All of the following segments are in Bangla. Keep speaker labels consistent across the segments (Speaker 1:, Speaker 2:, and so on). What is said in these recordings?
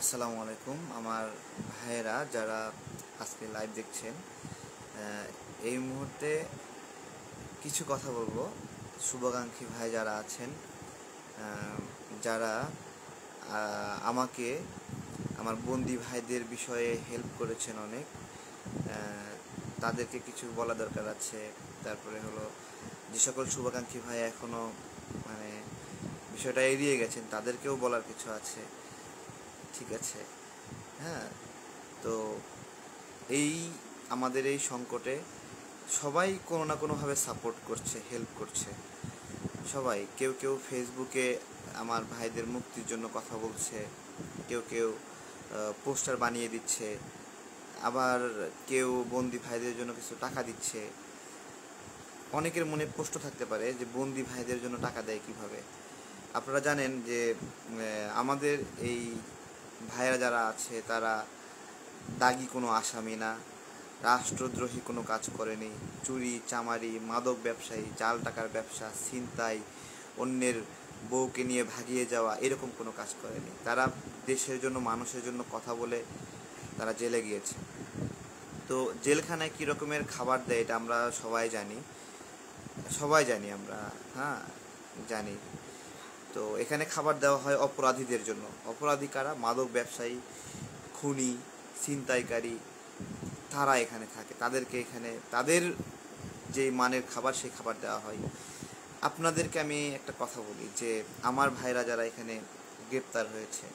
Speaker 1: আসসালামু আলাইকুম আমার ভাইয়েরা যারা আজকে লাইভ দেখছেন। এই মুহূর্তে কিছু কথা বলবো শুভাকাঙ্ক্ষী ভাই যারা আছেন, যারা আমাকে আমার বন্দি ভাইদের বিষয়ে হেল্প করেছেন অনেক, তাদেরকে কিছু বলা দরকার আছে। তারপরে হলো যে সকল শুভাকাঙ্ক্ষী ভাই এখনও মানে বিষয়টা এড়িয়ে গেছেন তাদেরকেও বলার কিছু আছে। ঠিক আছে, হ্যাঁ। তো এই আমাদের এই সংকটে সবাই কোনো না কোনোভাবে সাপোর্ট করছে, হেল্প করছে সবাই। কেউ কেউ ফেসবুকে আমার ভাইদের মুক্তির জন্য কথা বলছে, কেউ কেউ পোস্টার বানিয়ে দিচ্ছে, আবার কেউ বন্দি ভাইদের জন্য কিছু টাকা দিচ্ছে। অনেকের মনে প্রশ্ন থাকতে পারে যে বন্দি ভাইদের জন্য টাকা দেয় কিভাবে। আপনারা জানেন যে আমাদের এই ভাইয়েরা যারা আছে তারা দাগি কোনো আসামি না, রাষ্ট্রদ্রোহী কোনো কাজ করেনি। চুরি, চামারি, মাদক ব্যবসায়ী, জাল টাকার ব্যবসা, ছিনতাই, অন্যের বউকে নিয়ে ভাগিয়ে যাওয়া, এরকম কোনো কাজ করেনি। তারা দেশের জন্য, মানুষের জন্য কথা বলে তারা জেলে গিয়েছে। তো জেলখানায় কী রকমের খাবার দেয় এটা আমরা সবাই জানি, আমরা, হ্যাঁ, জানি। তো এখানে খাবার দেওয়া হয় অপরাধীদের জন্য। অপরাধী কারা? মাদক ব্যবসায়ী, খুনি, ছিনতাইকারী, তারা এখানে থাকে। তাদেরকে এখানে তাদের যে মানের খাবার সেই খাবার দেওয়া হয়। আপনাদেরকে আমি একটা কথা বলি যে আমার ভাইরা যারা এখানে গ্রেপ্তার হয়েছে,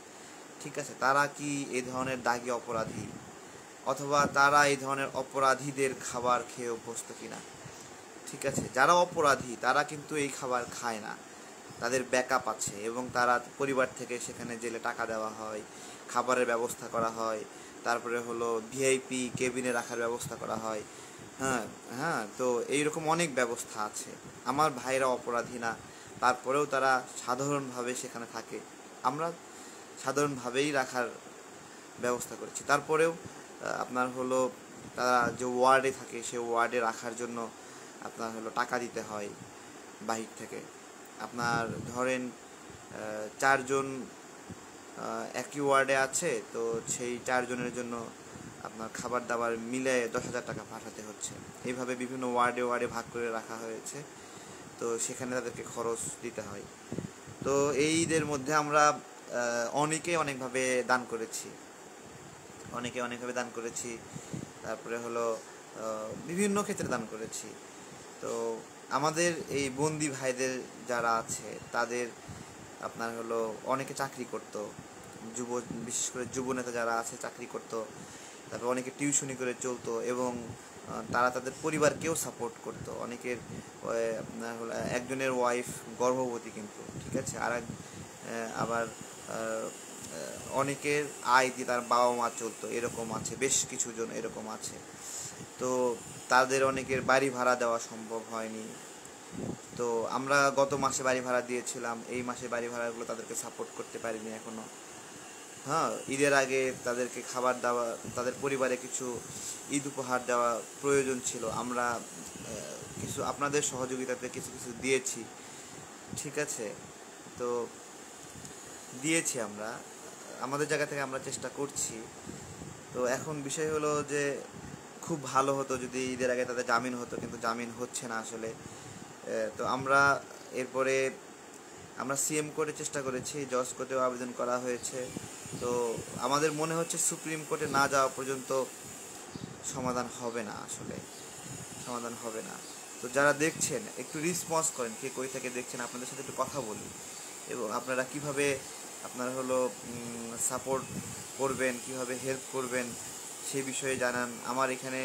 Speaker 1: ঠিক আছে, তারা কি এই ধরনের দাগী অপরাধী, অথবা তারা এই ধরনের অপরাধীদের খাবার খেয়ে অভ্যস্ত কিনা? ঠিক আছে, যারা অপরাধী তারা কিন্তু এই খাবার খায় না, তাদের ব্যাকআপ আছে এবং তারা পরিবার থেকে সেখানে জেলে টাকা দেওয়া হয়, খাবারের ব্যবস্থা করা হয়, তারপরে হলো ভিআইপি কেবিনে রাখার ব্যবস্থা করা হয়। হ্যাঁ, হ্যাঁ, তো এইরকম অনেক ব্যবস্থা আছে। আমার ভাইরা অপরাধী না, তারপরেও তারা সাধারণভাবে সেখানে থাকে। আমরা সাধারণভাবেই রাখার ব্যবস্থা করেছি। তারপরেও আপনার হলো তারা যে ওয়ার্ডে থাকে সে ওয়ার্ডে রাখার জন্য আপনার হলো টাকা দিতে হয় বাহির থেকে। আপনার ধরেন চারজন একই ওয়ার্ডে আছে, তো সেই চারজনের জন্য আপনার খাবার দাবার মিলে 10,000 টাকা পাঠাতে হচ্ছে। এইভাবে বিভিন্ন ওয়ার্ডে ওয়ার্ডে ভাগ করে রাখা হয়েছে, তো সেখানে তাদেরকে খরচ দিতে হয়। তো এই ঈদের মধ্যে আমরা অনেকভাবে দান করেছি, অনেকভাবে দান করেছি। তারপরে হলো বিভিন্ন ক্ষেত্রে দান করেছি। তো আমাদের এই বন্দি ভাইদের যারা আছে তাদের আপনার হলো অনেকে চাকরি করত, বিশেষ করে যুব নেতা যারা আছে চাকরি করত, তারপর অনেকে টিউশনি করে চলতো এবং তারা তাদের পরিবারকেও সাপোর্ট করতো। অনেকের আপনার হলো একজনের ওয়াইফ গর্ভবতী কিন্তু, ঠিক আছে, আবার অনেকের আয় দিয়ে তার বাবা মা চলতো, এরকম আছে, বেশ কিছু জন এরকম আছে। তো তাদের অনেকের বাড়ি ভাড়া দেওয়া সম্ভব হয়নি। তো আমরা গত মাসে বাড়ি ভাড়া দিয়েছিলাম, এই মাসে বাড়ি ভাড়াগুলো তাদেরকে সাপোর্ট করতে পারিনি এখনও। হ্যাঁ, ঈদের আগে তাদেরকে খাবার দেওয়া, তাদের পরিবারে কিছু ঈদ উপহার দেওয়া প্রয়োজন ছিল। আমরা কিছু আপনাদের সহযোগিতাতে কিছু কিছু দিয়েছি, ঠিক আছে। তো দিয়েছি আমরা আমাদের জায়গা থেকে, আমরা চেষ্টা করছি। তো এখন বিষয় হলো যে খুব ভালো হতো যদি ঈদের আগে তাদের জামিন হতো, কিন্তু জামিন হচ্ছে না আসলে। তো এরপরে আমরা সিএম কোর্টে চেষ্টা করেছি, জজ কোর্টেও আবেদন করা হয়েছে। তো আমাদের মনে হচ্ছে সুপ্রিম কোর্টে না যাওয়া পর্যন্ত সমাধান হবে না, আসলে সমাধান হবে না। তো যারা দেখছেন একটু রেসপন্স করেন, কে কই থেকে দেখছেন, আপনাদের সাথে একটু কথা বলি, এবং আপনারা কিভাবে আপনারা হলো সাপোর্ট করবেন, কিভাবে হেল্প করবেন সেই বিষয়ে জানান। আমার এখানে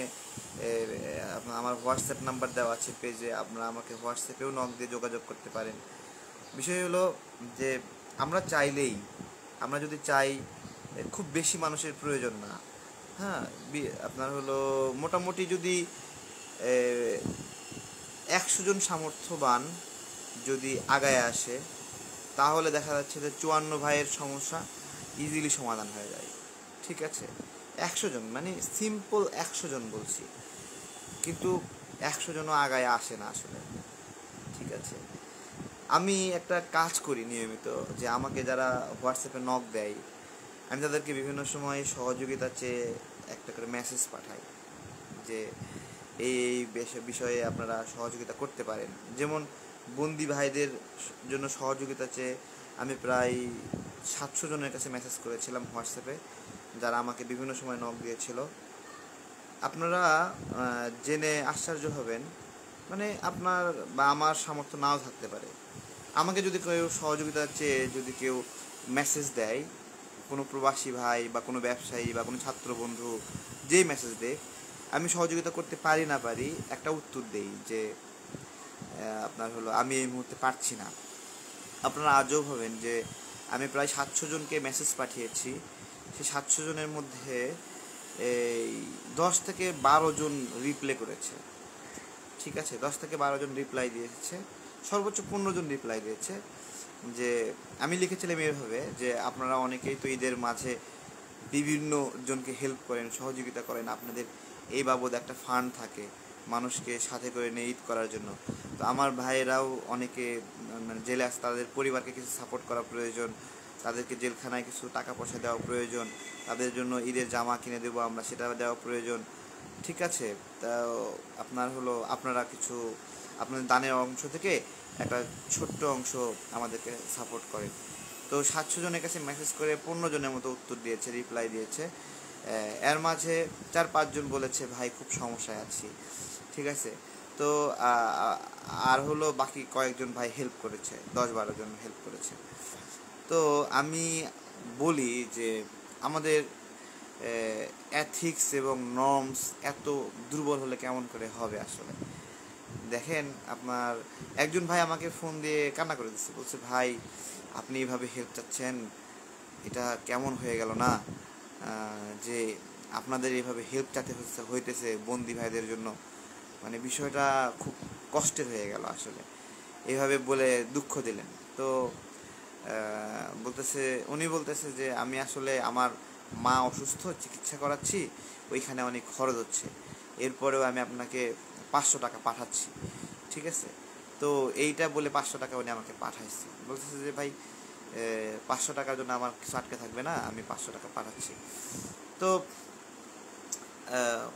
Speaker 1: আমার হোয়াটসঅ্যাপ নাম্বার দেওয়া আছে পেজে, আপনারা আমাকে হোয়াটসঅ্যাপেও নক দিয়ে যোগাযোগ করতে পারেন। বিষয় হলো যে আমরা যদি চাই, খুব বেশি মানুষের প্রয়োজন না। হ্যাঁ, আপনার হলো মোটামুটি যদি 100 জন সামর্থ্যবান যদি আগায় আসে, তাহলে দেখা যাচ্ছে যে 54 ভাইয়ের সমস্যা ইজিলি সমাধান হয়ে যায়। ঠিক আছে, 100 জন মানে সিম্পল 100 জন বলছি, কিন্তু 100 জনও আগায় আসে না আসলে। ঠিক আছে, আমি একটা কাজ করি নিয়মিত, যে আমাকে যারা হোয়াটসঅ্যাপে নক দেয় আমি তাদেরকে বিভিন্ন সময় সহযোগিতা চেয়ে একটা করে মেসেজ পাঠাই যে এই বিষয়ে আপনারা সহযোগিতা করতে পারেন। যেমন বন্দি ভাইদের জন্য সহযোগিতা চেয়ে আমি প্রায় 700 জনের কাছে মেসেজ করেছিলাম হোয়াটসঅ্যাপে, যারা আমাকে বিভিন্ন সময় নক দিয়েছিল। আপনারা জেনে আশ্চর্য হবেন, মানে আপনার বা আমার সামর্থ্য নাও থাকতে পারে, আমাকে যদি কেউ সহযোগিতা চেয়ে যদি কেউ মেসেজ দেয়, কোনো প্রবাসী ভাই বা কোনো ব্যবসায়ী বা কোনো ছাত্র বন্ধু যেই মেসেজ দেয়, আমি সহযোগিতা করতে পারি না পারি একটা উত্তর দেই যে আপনার হলো আমি এই মুহূর্তে পারছি না। আপনারা আজব হবেন যে আমি প্রায় 700 জনকে মেসেজ পাঠিয়েছি, সেই 700 জনের মধ্যে এই 10 থেকে 12 জন রিপ্লাই করেছে। ঠিক আছে, 10 থেকে 12 জন রিপ্লাই দিয়েছে, সর্বোচ্চ 15 জন রিপ্লাই দিয়েছে। যে আমি লিখেছিলাম এভাবে যে আপনারা অনেকেই তো ঈদের মাঝে বিভিন্ন জনকে হেল্প করেন, সহযোগিতা করেন, আপনাদের এই বাবদ একটা ফান্ড থাকে মানুষকে সাথে করে নিয়ে ঈদ করার জন্য। তো আমার ভাইয়েরাও অনেকে মানে জেলে আছে, তাদের পরিবারকে কিছু সাপোর্ট করা প্রয়োজন, তাদেরকে জেলখানায় কিছু টাকা পয়সা দেওয়া প্রয়োজন, তাদের জন্য ঈদের জামা কিনে দেবো আমরা, সেটা দেওয়া প্রয়োজন। ঠিক আছে, তা আপনারা কিছু আপনাদের দানের অংশ থেকে একটা ছোট্ট অংশ আমাদেরকে সাপোর্ট করেন। তো 700 জনের কাছে মেসেজ করে 15 জনের মতো উত্তর দিয়েছে, রিপ্লাই দিয়েছে। এর মাঝে 4-5 জন বলেছে ভাই খুব সমস্যায় আছি। ঠিক আছে, তো আর বাকি কয়েকজন ভাই হেল্প করেছে, 10-12 জন হেল্প করেছে। তো আমি বলি যে আমাদের এথিক্স এবং নর্মস এত দুর্বল হলে কেমন করে হবে আসলে। দেখেন, আপনার একজন ভাই আমাকে ফোন দিয়ে কান্না করে দিচ্ছে, বলছে ভাই আপনি এইভাবে হেল্প চাচ্ছেন, এটা কেমন হয়ে গেল না, যে আপনাদের এইভাবে হেল্প চাইতে হইতেছে বন্দি ভাইদের জন্য, মানে বিষয়টা খুব কষ্টের হয়ে গেল আসলে, এইভাবে বলে দুঃখ দিলেন। তো উনি বলতেছে যে আমি আসলে আমার মা অসুস্থ, চিকিৎসা করাচ্ছি, ওইখানে অনেক খরচ হচ্ছে, এরপরেও আমি আপনাকে 500 টাকা পাঠাচ্ছি। ঠিক আছে, তো এইটা বলে 500 টাকা উনি আমাকে পাঠাইছে, বলতেছে যে ভাই 500 টাকার জন্য আমার কিছু আটকে থাকবে না, আমি 500 টাকা পাঠাচ্ছি। তো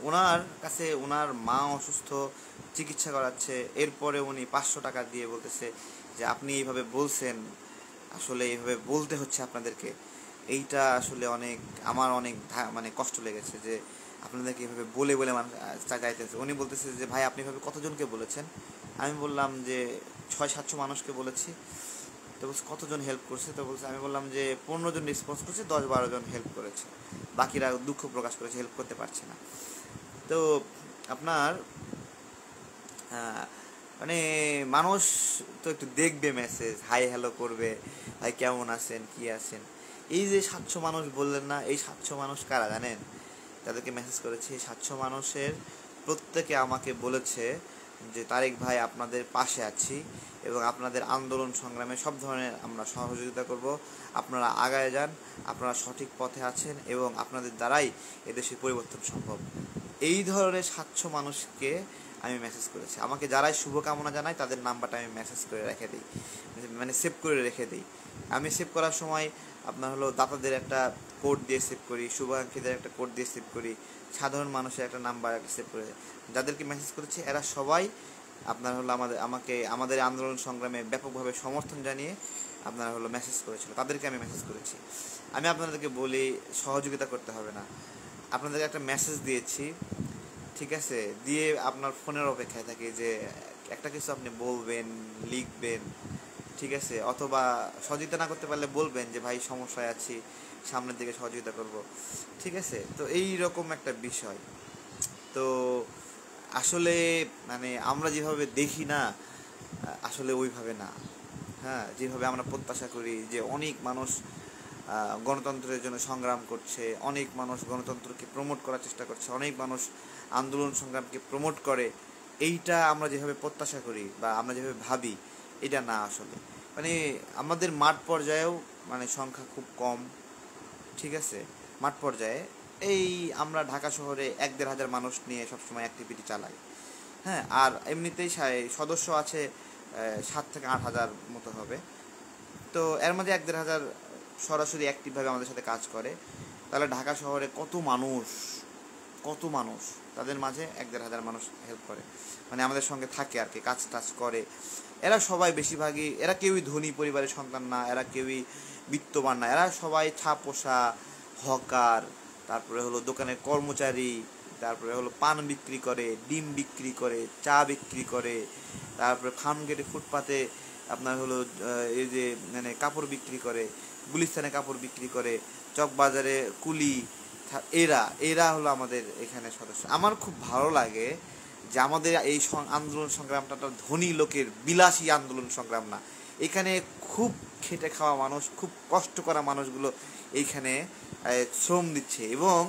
Speaker 1: ওনার কাছে ওনার মা অসুস্থ, চিকিৎসা করাচ্ছে, এরপরে উনি 500 টাকা দিয়ে বলতেছে যে আপনি এইভাবে বলছেন, আসলে এইভাবে বলতে হচ্ছে আপনাদেরকে, এইটা আসলে আমার অনেক মানে কষ্ট লেগেছে যে আপনাদেরকে এইভাবে বলে বলে মানুষ চাইতেছে। উনি বলতেছে যে ভাই আপনি এভাবে কতজনকে বলেছেন? আমি বললাম যে 600-700 মানুষকে বলেছি। তো বলছে কতজন হেল্প করছে? তো বলছে, আমি বললাম যে 15 জন রেসপন্স করছে, 10-12 জন হেল্প করেছে, বাকিরা দুঃখ প্রকাশ করেছে হেল্প করতে পারছে না। তো আপনার মানে মানুষ তো একটু দেখবে, মেসেজ হাই হ্যালো করবে, ভাই কেমন আছেন, কি আছেন। এই যে 700 মানুষ বললেন না, এই 700 মানুষ কারা জানেন? তাদেরকে মেসেজ করেছি, 700 মানুষের প্রত্যেকে আমাকে বলেছে যে তারেক ভাই আপনাদের পাশে আছি এবং আপনাদের আন্দোলন সংগ্রামে সব ধরনের আমরা সহযোগিতা করব, আপনারা আগায় যান, আপনারা সঠিক পথে আছেন এবং আপনাদের দ্বারাই এদেশের পরিবর্তন সম্ভব। এই ধরনের 700 মানুষকে আমি মেসেজ করেছি। আমাকে যারাই শুভকামনা জানায় তাদের নাম্বারটা আমি মেসেজ করে রেখে দিই, মানে সেভ করে রেখে দিই। আমি সেভ করার সময় আপনার দাতাদের একটা কোড দিয়ে সেভ করি, শুভাকাঙ্ক্ষীদের একটা কোড দিয়ে সেভ করি, সাধারণ মানুষের একটা নাম্বার সেভ করে। যাদেরকে মেসেজ করেছি এরা সবাই আপনার আমাদের আন্দোলন সংগ্রামে ব্যাপকভাবে সমর্থন জানিয়ে আপনার মেসেজ করেছিল, তাদেরকে আমি মেসেজ করেছি। আমি আপনাদেরকে বলি সহযোগিতা করতে হবে না, আপনাদেরকে একটা মেসেজ দিয়েছি, ঠিক আছে, দিয়ে আপনার ফোনের অপেক্ষায় থাকি যে একটা কিছু আপনি বলবেন, লিখবেন, ঠিক আছে, অথবা সহযোগিতা না করতে পারলে বলবেন যে ভাই সমস্যায় আছি, সামনের দিকে সহযোগিতা করব, ঠিক আছে। তো এই রকম একটা বিষয়। তো আসলে মানে আমরা যেভাবে দেখি না, আসলে ওইভাবে না। হ্যাঁ, যেভাবে আমরা প্রত্যাশা করি যে অনেক মানুষ গণতন্ত্রের জন্য সংগ্রাম করছে, অনেক মানুষ গণতন্ত্রকে প্রমোট করার চেষ্টা করছে, অনেক মানুষ আন্দোলন সংগ্রামকে প্রমোট করে, এইটা আমরা যেভাবে প্রত্যাশা করি বা আমরা যেভাবে ভাবি, এটা না আসলে। মানে আমাদের মাঠ পর্যায়েও মানে সংখ্যা খুব কম, ঠিক আছে। মাঠ পর্যায়ে এই আমরা ঢাকা শহরে 1-1.5 হাজার মানুষ নিয়ে সবসময় অ্যাক্টিভিটি চালাই। হ্যাঁ, আর এমনিতেই সদস্য আছে 7 থেকে 8 হাজার মতো হবে। তো এর মধ্যে 1-1.5 হাজার সরাসরি অ্যাক্টিভভাবে আমাদের সাথে কাজ করে, তাহলে ঢাকা শহরে কত মানুষ তাদের মাঝে 1-1.5 হাজার মানুষ হেল্প করে, মানে আমাদের সঙ্গে থাকে আর কি, কাজ টাজ করে। এরা সবাই বেশিরভাগই, এরা কেউই ধনী পরিবারের সন্তান না, এরা কেউই বিত্তবান না, এরা সবাই ছাপোষা, হকার, তারপরে হলো দোকানের কর্মচারী, তারপরে হলো পান বিক্রি করে, ডিম বিক্রি করে, চা বিক্রি করে, তারপরে ফার্মগেটে ফুটপাতে আপনার হলো এই যে মানে কাপড় বিক্রি করে, গুলিস্তানে কাপড় বিক্রি করে, চকবাজারে কুলি, এরা হলো আমাদের এখানে সদস্য। আমার খুব ভালো লাগে যে আমাদের এই আন্দোলন সংগ্রামটা ধনী লোকের বিলাসী আন্দোলন সংগ্রাম না, এখানে খুব খেটে খাওয়া মানুষ, খুব কষ্ট করা মানুষগুলো এইখানে শ্রম দিচ্ছে, এবং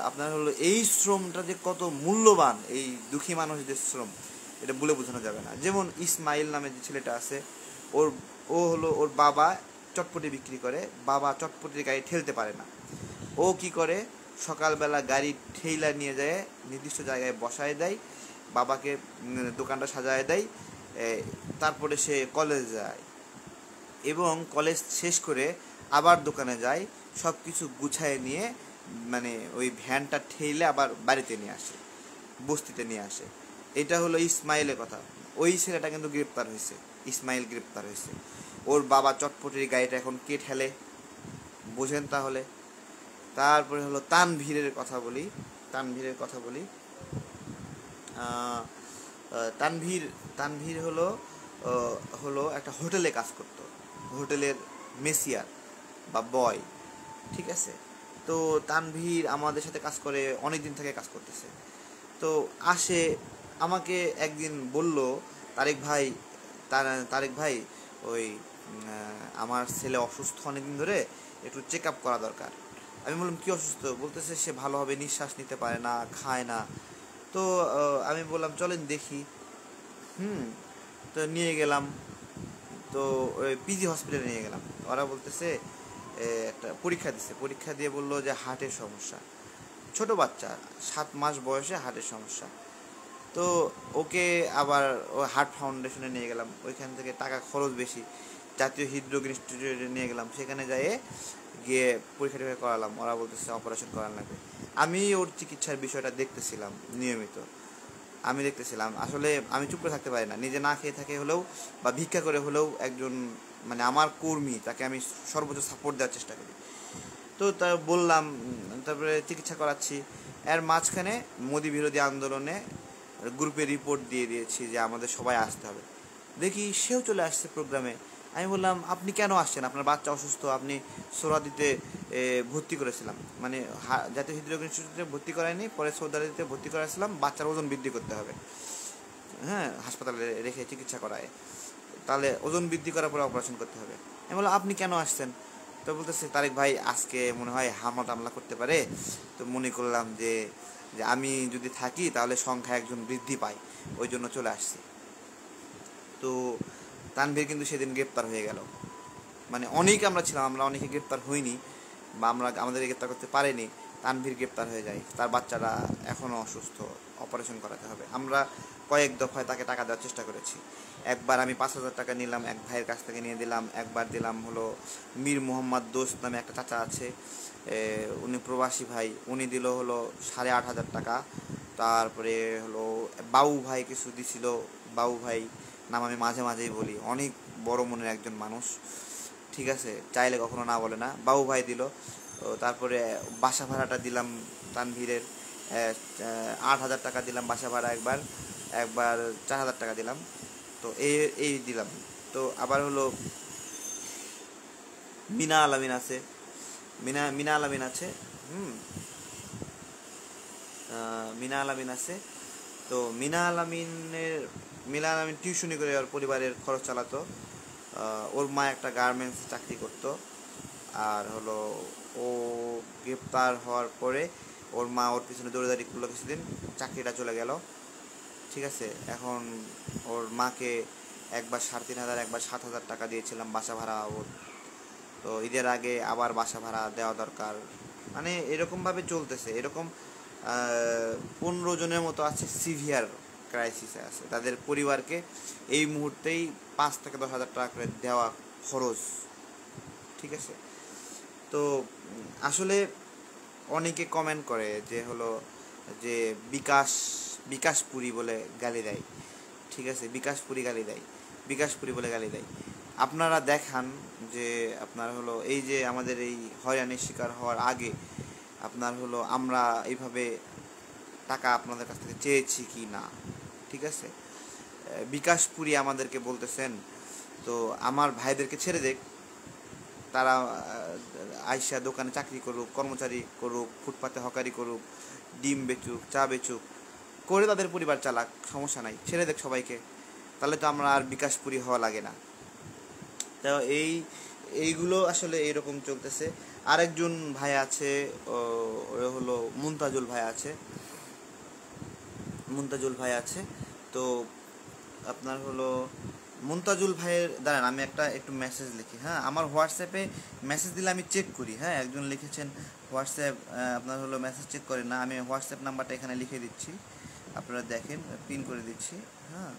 Speaker 1: আপনার হলো এই শ্রমটা যে কত মূল্যবান, এই দুঃখী মানুষদের শ্রম, এটা বলে বোঝানো যাবে না। যেমন ইসমাইল নামে যে ছেলেটা আছে, ওর বাবা চটপটি বিক্রি করে, বাবা চটপটির গাড়ি ঠেলতে পারে না, ও কি করে সকালবেলা গাড়ি ঠেলা নিয়ে যায় নির্দিষ্ট জায়গায় বসায় দেয়, বাবাকে দোকানটা সাজায় দেয়, তারপরে সে কলেজ যায় এবং কলেজ শেষ করে আবার দোকানে যায়, সব কিছু গুছায় নিয়ে মানে ওই ভ্যানটা ঠেলে আবার বাড়িতে নিয়ে আসে, বস্তিতে নিয়ে আসে। এটা হলো ইসমাইলের কথা। ওই ছেলেটা কিন্তু গ্রেপ্তার হয়েছে, ইসমাইল গ্রেপ্তার হয়েছে। ওর বাবা চটপটির গাড়িটা এখন কে ঠেলে বোঝেন তাহলে। তারপরে হলো তানভীরের কথা বলি। তানভীর হলো একটা হোটেলে কাজ করতো, হোটেলের মেসিয়ার বা বয়, ঠিক আছে। তো তানভীর আমাদের সাথে কাজ করে, অনেক দিন থেকে কাজ করতেছে। তো আসে, আমাকে একদিন বলল, তারেক ভাই ওই আমার ছেলে অসুস্থ অনেকদিন ধরে, একটু চেক আপ করা দরকার। আমি বললাম কী অসুস্থ? বলতেছে সে ভালোভাবে নিঃশ্বাস নিতে পারে না, খায় না। তো আমি বললাম চলেন দেখি। তো নিয়ে গেলাম, তো ওই পিজি হসপিটালে নিয়ে গেলাম। ওরা বলতেছে একটা পরীক্ষা দিয়ে বললো যে হার্টের সমস্যা, ছোট বাচ্চা 7 মাস বয়সে হার্টের সমস্যা। তো ওকে আবার ও হার্ট ফাউন্ডেশনে নিয়ে গেলাম, ওইখান থেকে টাকা খরচ বেশি, জাতীয় হৃদরোগ ইনস্টিটিউটে নিয়ে গেলাম, সেখানে গিয়ে পরীক্ষা টরীক্ষা করালাম। ওরা বলতেছে অপারেশন করার লাগবে। আমি ওর চিকিৎসার বিষয়টা দেখতেছিলাম নিয়মিত, আসলে আমি চুপ করে থাকতে পারি না, নিজে না খেয়ে থাকে হলেও বা ভিক্ষা করে হলেও একজন মানে আমার কর্মী, তাকে আমি সর্বোচ্চ সাপোর্ট দেওয়ার চেষ্টা করি। তো তা বললাম, তারপরে চিকিৎসা করাচ্ছি। এর মাঝখানে মোদি বিরোধী আন্দোলনে গ্রুপে রিপোর্ট দিয়ে দিয়েছি যে আমাদের সবাই আসতে হবে। দেখি সেও চলে আসছে প্রোগ্রামে। আমি বললাম আপনি কেন আসছেন? আপনার বাচ্চা অসুস্থ, আপনি সোহরাওয়ার্দীতে ভর্তি করেছিলাম, মানে জাতীয় হৃদরোগ ইনস্টিটিউটে ভর্তি করায়নি, পরে সোহরাওয়ার্দীতে ভর্তি করাছিলাম, বাচ্চার ওজন বৃদ্ধি করতে হবে, হ্যাঁ, হাসপাতালে রেখে চিকিৎসা করায়, তাহলে ওজন বৃদ্ধি করার পরে অপারেশন করতে হবে। আমি বললাম আপনি কেন আসছেন? তো বলতেছে তারেক ভাই আজকে মনে হয় হামলা করতে পারে, তো মনে করলাম যে আমি যদি থাকি তাহলে সংখ্যা একজন বৃদ্ধি পায়, ওই জন্য চলে আসছি। তো তানভীর কিন্তু সেদিন গ্রেপ্তার হয়ে গেল। মানে আমরা ছিলাম, আমরা অনেকে গ্রেপ্তার হইনি বা আমাদের গ্রেপ্তার করতে পারেনি। তানভীর গ্রেপ্তার হয়ে যায়, তার বাচ্চারা এখনও অসুস্থ, অপারেশন করাতে হবে। আমরা কয়েক দফায় তাকে টাকা দেওয়ার চেষ্টা করেছি। একবার আমি 5,000 টাকা নিলাম, এক ভাইয়ের কাছ থেকে নিয়ে দিলাম। একবার দিলাম হলো মীর মোহাম্মদ দোস্ত নামে একটা চাচা আছে, উনি প্রবাসী ভাই, উনি দিল হলো 8,500 টাকা। তারপরে হলো বাবু ভাই কিছু দিছিল, বাবু ভাই নাম আমি মাঝে মাঝেই বলি, অনেক বড় মনের একজন মানুষ, ঠিক আছে, চাইলে কখনো না বলে না, বাবু ভাই দিল। তারপরে বাসা ভাড়াটা দিলাম তানভীরের, 8,000 টাকা দিলাম বাসা ভাড়া, একবার 4,000 টাকা দিলাম। তো এই দিলাম। তো আবার হলো মিনা আলামিন আছে, মিনা আলামিন আছে তো মিনা আলামিন টিউশনি করে ওর পরিবারের খরচ চালাতো। ওর মা একটা গার্মেন্টস চাকরি করতো। আর হলো ও গ্রেপ্তার হওয়ার পরে ওর মা ওর পিছনে দৌড়াদৌড়ি করলো কিছুদিন, চাকরিটা চলে গেল, ঠিক আছে। এখন ওর মাকে একবার 3,500 একবার 7,000 টাকা দিয়েছিলাম বাসা ভাড়া ওর। তো ঈদের আগে আবার বাসা ভাড়া দেওয়া দরকার, মানে এরকমভাবে চলতেছে। এরকম 15 জনের মতো আছে সিভিয়ার ক্রাইসিসে আছে, তাদের পরিবারকে এই মুহূর্তেই 5,000 থেকে 10,000 টাকা করে দেওয়া খরচ, ঠিক আছে। তো আসলে অনেকে কমেন্ট করে যে হলো যে বিকাশ বিকাশপুরী বলে গালি দেয়, ঠিক আছে, বিকাশপুরী গালি দেয়, বিকাশপুরী বলে গালি দেয়। আপনারা দেখান যে আপনার হলো এই যে আমাদের এই হয়রানির শিকার হওয়ার আগে আপনার হলো আমরা এইভাবে টাকা আপনাদের কাছ থেকে চেয়েছি কি না, ঠিক আছে। বিকাশপুরী আমাদেরকে বলতেছেন, তো আমার ভাইদেরকে ছেড়ে দেখ, তারা আইসা দোকানে চাকরি করুক, কর্মচারী করুক, ফুটপাতে হকারি করুক, ডিম বেচুক, চা বেচুক, করে তাদের পরিবার চালাক, সমস্যা নাই, ছেড়ে দেখ সবাইকে, তাহলে তো আমরা আর বিকাশপুরী হওয়া লাগে না। তো এইগুলো আসলে এইরকম চলতেছে। আরেকজন ভাই আছে, হলো মুনতাজুল ভাই আছে, মুনতাজুল ভাই আছে। তো আপনার হলো মুনতাজুল ভাইয়ের, দাঁড়ান আমি একটু মেসেজ লিখি, হ্যাঁ, আমার হোয়াটসঅ্যাপে মেসেজ দিলে আমি চেক করি, হ্যাঁ, একজন লিখেছেন হোয়াটসঅ্যাপ, আপনার হলো মেসেজ চেক করেন না, আমি হোয়াটসঅ্যাপ নাম্বারটা এখানে লিখে দিচ্ছি, আপনারা দেখেন, পিন করে দিচ্ছি, হ্যাঁ।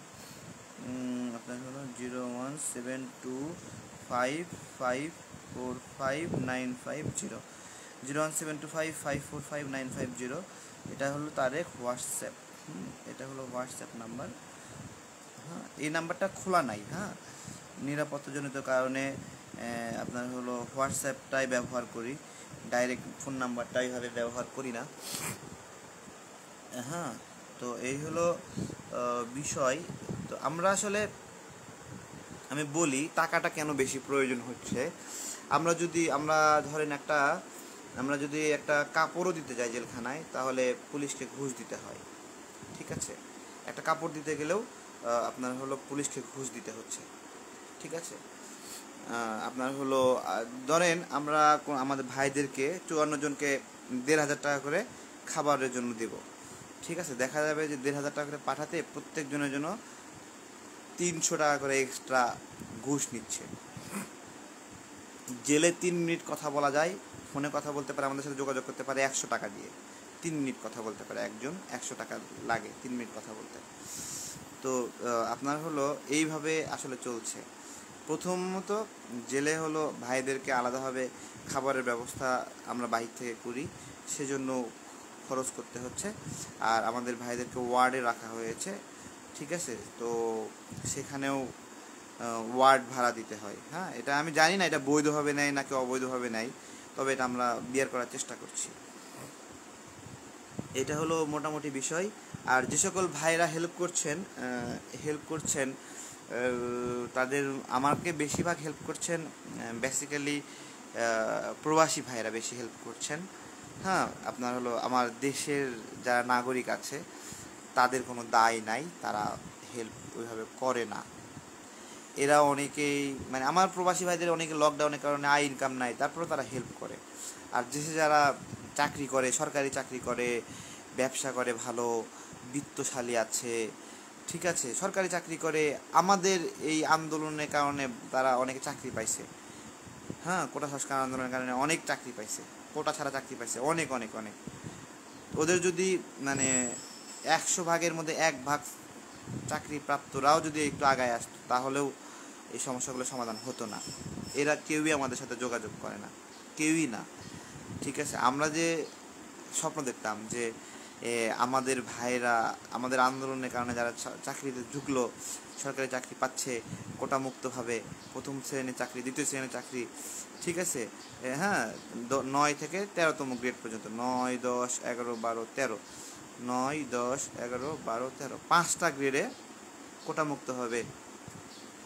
Speaker 1: আপনার হলো 01725545950, 01725545950, এটা হলো তারেক হোয়াটসঅ্যাপ, এটা হলো হোয়াটসঅ্যাপ নাম্বার, হ্যাঁ। এই নাম্বারটা খোলা নাই, হ্যাঁ, নিরাপত্তাজনিত কারণে আপনার হলো হোয়াটসঅ্যাপটাই ব্যবহার করি, ডাইরেক্ট ফোন নাম্বারটা এইভাবে ব্যবহার করি না, হ্যাঁ। তো এই হলো বিষয়। তো আমরা আসলে, আমি বলি টাকাটা কেন বেশি প্রয়োজন হচ্ছে। আমরা যদি একটা কাপড়ও দিতে যাই জেলখানায়, তাহলে পুলিশকে ঘুষ দিতে হয়, ঠিক আছে। একটা কাপড় দিতে গেলেও আপনার হলো পুলিশকে ঘুষ দিতে হচ্ছে, ঠিক আছে। আপনার হলো ধরেন আমরা আমাদের ভাইদেরকে 54 জনকে 1,500 টাকা করে খাবারের জন্য দেব, ঠিক আছে। দেখা যাবে যে 1,500 টাকা করে পাঠাতে প্রত্যেকজনের জন্য 300 টাকা করে এক্সট্রা ঘুষ নিচ্ছে। জেলে 3 মিনিট কথা বলা যায়, ফোনে কথা বলতে পারে, আমাদের সাথে যোগাযোগ করতে পারে 100 টাকা দিয়ে, 3 মিনিট কথা বলতে পারে একজন, 100 টাকা লাগে 3 মিনিট কথা বলতে। তো আপনার হলো এইভাবে আসলে চলছে। প্রথমত জেলে হলো ভাইদেরকে আলাদাভাবে খাবারের ব্যবস্থা আমরা বাইরে থেকে করি, সেজন্য খরচ করতে হচ্ছে, আর আমাদের ভাইদেরকে ওয়ার্ডে রাখা হয়েছে, ঠিক আছে। তো সেখানেও ওয়ার্ড ভাড়া দিতে হয়, হ্যাঁ। এটা আমি জানি না এটা বৈধভাবে নেয় নাকি অবৈধভাবে নেয়, তবে এটা আমরা বিয়ার করার চেষ্টা করছি। এটা হলো মোটামুটি বিষয়। আর যে সকল ভাইরা হেল্প করছেন তাদের, আমাকে বেশিরভাগ হেল্প করছেন বেসিক্যালি প্রবাসী ভাইরা বেশি হেল্প করছেন, হ্যাঁ। আপনার হলো আমার দেশের যারা নাগরিক আছে তাদের কোনো দায় নাই, তারা হেল্প ওইভাবে করে না। এরা অনেকেই, মানে আমার প্রবাসী ভাইদের অনেকে লকডাউনের কারণে আয় ইনকাম নাই, তারপরেও তারা হেল্প করে। আর দেশে যারা চাকরি করে, সরকারি চাকরি করে, ব্যবসা করে, ভালো বিত্তশালী আছে, ঠিক আছে, সরকারি চাকরি করে, আমাদের এই আন্দোলনের কারণে তারা অনেকে চাকরি পাইছে, হ্যাঁ, কোটা সংস্কার আন্দোলনের কারণে অনেক চাকরি পাইছে, কোটা ছাড়া চাকরি পাইছে অনেক অনেক অনেক। ওদের যদি মানে 100 ভাগের মধ্যে 1 ভাগ চাকরি প্রাপ্তরাও যদি একটু আগায় আসতো, তাহলেও এই সমস্যাগুলো সমাধান হতো না। এরা কেউই আমাদের সাথে যোগাযোগ করে না, কেউই না, ঠিক আছে। আমরা যে স্বপ্ন দেখতাম যে আমাদের ভাইরা আমাদের আন্দোলনের কারণে যারা চাকরিতে ঢুকলো, সরকারি চাকরি পাচ্ছে কোটামুক্তভাবে, প্রথম শ্রেণীর চাকরি, দ্বিতীয় শ্রেণীর চাকরি, ঠিক আছে, হ্যাঁ, 9 থেকে 13তম গ্রেড পর্যন্ত, 9, 10, 11, 12, 13, 9, 10, 11, 12, 13, 5টা গ্রেডে কোটামুক্তভাবে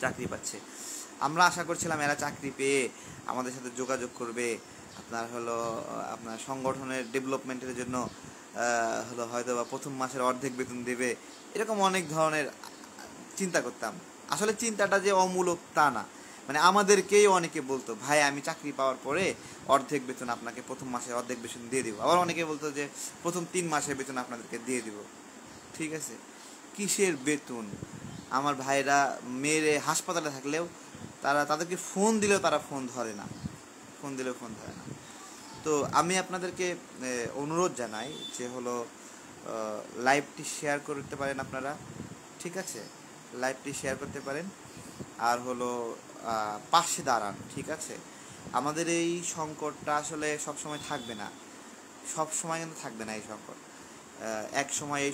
Speaker 1: চাকরি পাচ্ছে। আমরা আশা করছিলাম এরা চাকরি পেয়ে আমাদের সাথে যোগাযোগ করবে, আপনার সংগঠনের ডেভেলপমেন্টের জন্য হলো হয়তো বা প্রথম মাসের অর্ধেক বেতন দেবে, এরকম অনেক ধরনের চিন্তা করতাম। আসলে চিন্তাটা যে অমূলক তা না, মানে আমাদেরকেই অনেকে বলতো ভাই আমি চাকরি পাওয়ার পরে অর্ধেক বেতন আপনাকে, প্রথম মাসে অর্ধেক বেতন দিয়ে দিব, আবার অনেকে বলতো যে প্রথম 3 মাসের বেতন আপনাদেরকে দিয়ে দিব, ঠিক আছে। কিসের বেতন? আমার ভাইরা মেয়েরে হাসপাতালে থাকলেও তাদেরকে ফোন দিলেও তারা ফোন ধরে না। তো আমি আপনাদেরকে অনুরোধ জানাই যে হলো লাইভটি শেয়ার করতে পারেন আপনারা, ঠিক আছে, লাইভটি শেয়ার করতে পারেন, আর হলো পাশে দাঁড়ান, ঠিক আছে। আমাদের এই সংকটটা আসলে সবসময় থাকবে না, সব সময় কিন্তু থাকবে না এই সংকট। এক সময় এই